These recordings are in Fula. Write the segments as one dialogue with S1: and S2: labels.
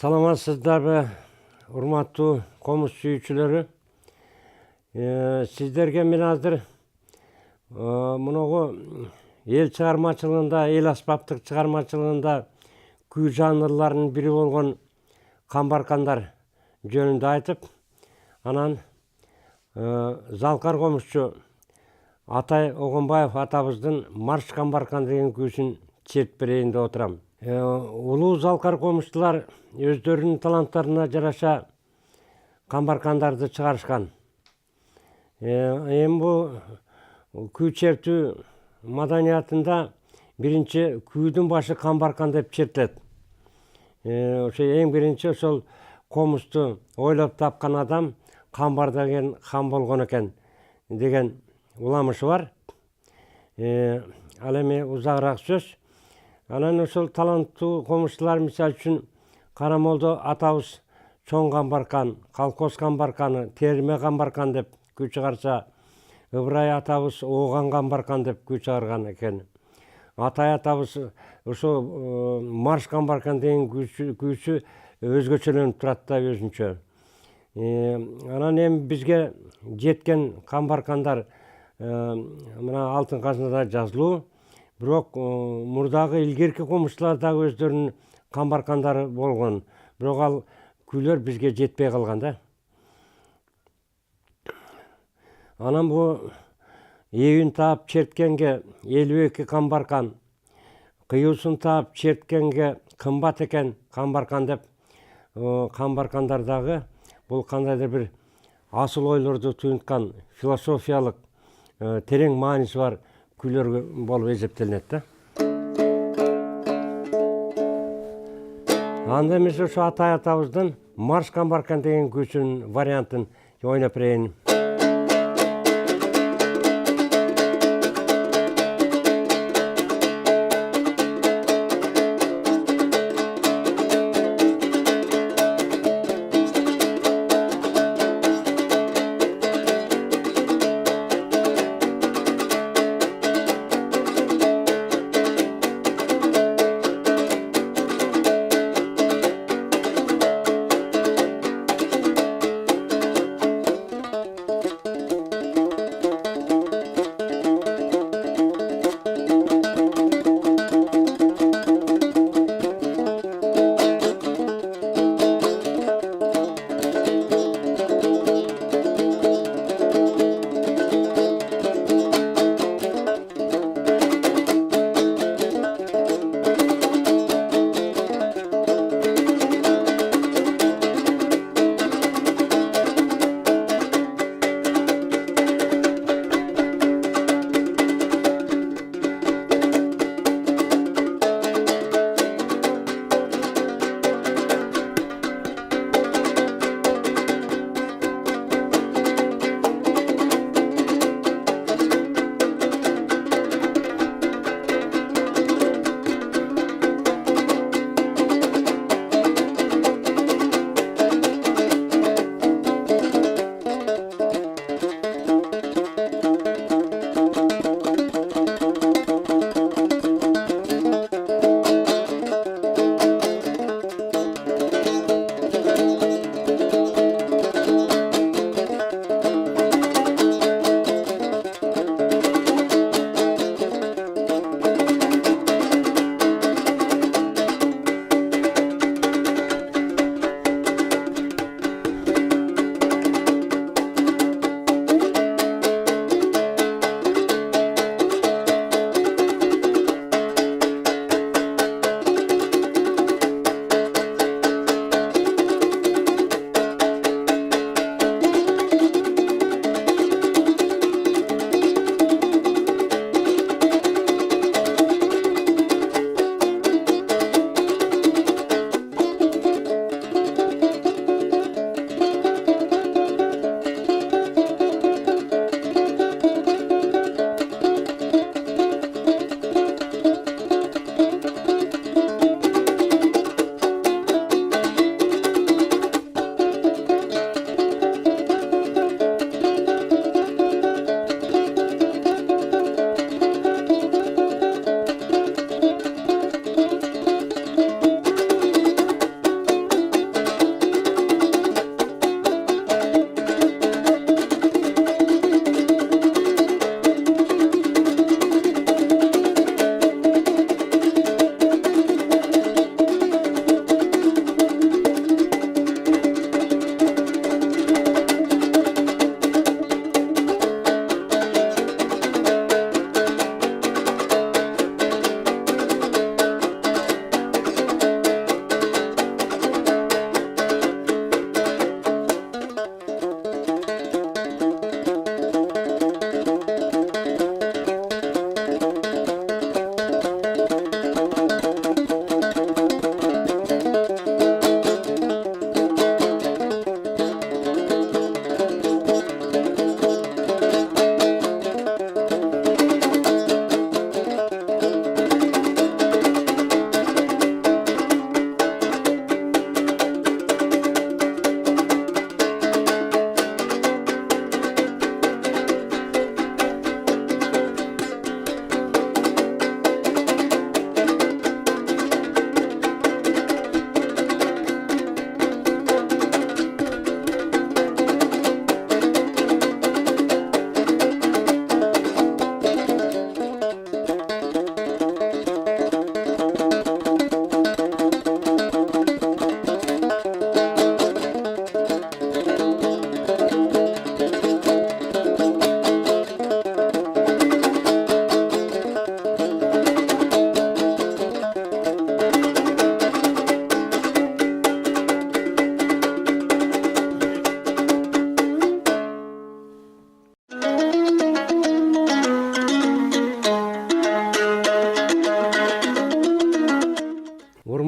S1: Саламатсыздарбы, урматтуу комуз сүйүүчүлөрү. Сиздерге мен азыр муногу эл чыгармачылыгында, эл аспаптык чыгармачылыгында күй жанрларынын бири болгон камбаркандар жөнүндө айтып, анан Залкар комузчу Атай Огонбаев атабыздын Марш камбаркан деген күйсүн чертип берейин деп отурам. Улуу Залкар комузчулар өздөрүнүн таланттарына жараша камбаркандарды чыгарышкан. Эми бул күй чертүү маданиятында биринчи күйдүн башы камбаркан деп чертилет. Ошо эң биринчи ошол комузду ойлоп тапкан адам камбар деген хан болгон экен деген уламышы бар. Ал эми узагыраак сөз. Анан ошол таланттуу комузчулар мисалы үчүн Карамолдо атабыз чоң камбаркан, колхоз камбарканы, терме камбаркан деп күй чыгарса, Ыбырай атабыз ооган камбаркан деп күй чыгарган экен. Атай атабыз ошо Марш камбаркан деген күйсү өзгөчөлөнүп турат да өзүнчө. Анан эми бизге жеткен камбаркандар мына алтын казнада жазылуу. Бирок мурдагы илгерки комузчулар дагы өздөрүнүн камбаркандары болгон. Бирок ал күйлөр бизге жетпей калган да. Анан бу эбин таап черткенге 52 камбаркан, кыюусун таап черткенге кымбат экен камбаркан деп камбаркандар дагы бул кандайдыр бир асыл ойлорду туюнткан философиялык терең мааниси бар күйлөр болуп эсептелинет да. Анда эмес ошо Атай атабыздын Марш камбаркан деген күйсүнүн вариантын ойноп берейин.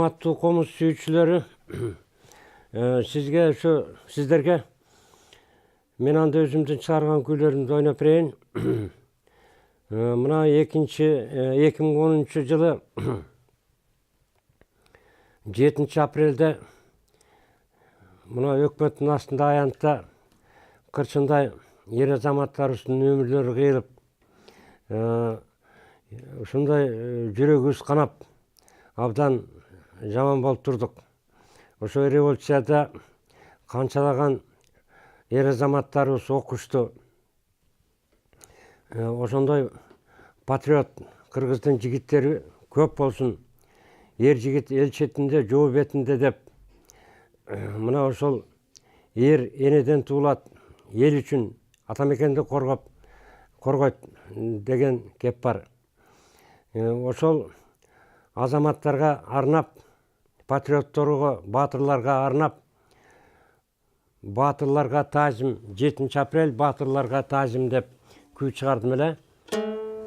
S1: урматтуу комуз сүйүүчүлөрү, сиздерге мен анда өзүмдүн чыгарган күйлөрүмдү ойноп берейин. Мына 2010 жылы 7 апрелде мына өкмөттүн астында аянтта кырчындай ер азаматтарыбыздын өмүрлөрү кыйылып, ушундай жүрөгүбүз канап, абдан жаман болуп турдук. Ошо революцияда канчалаган ер азаматтарыбыз окушту. Ошондой патриот кыргыздын жигиттери көп болсун. Ер жигит эл четинде, жоо бетинде деп, мына ошол эр энеден туулат, эл үчүн ата мекенди коргойт деген кеп бар. Ошол азаматтарга арнап, патриотторго, баатырларга арнап, баатырларга таазим, 7 апрель баатырларга таазим деп күй чыгардым эле.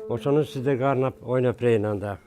S1: Ошону сиздерге арнап ойноп берейин анда.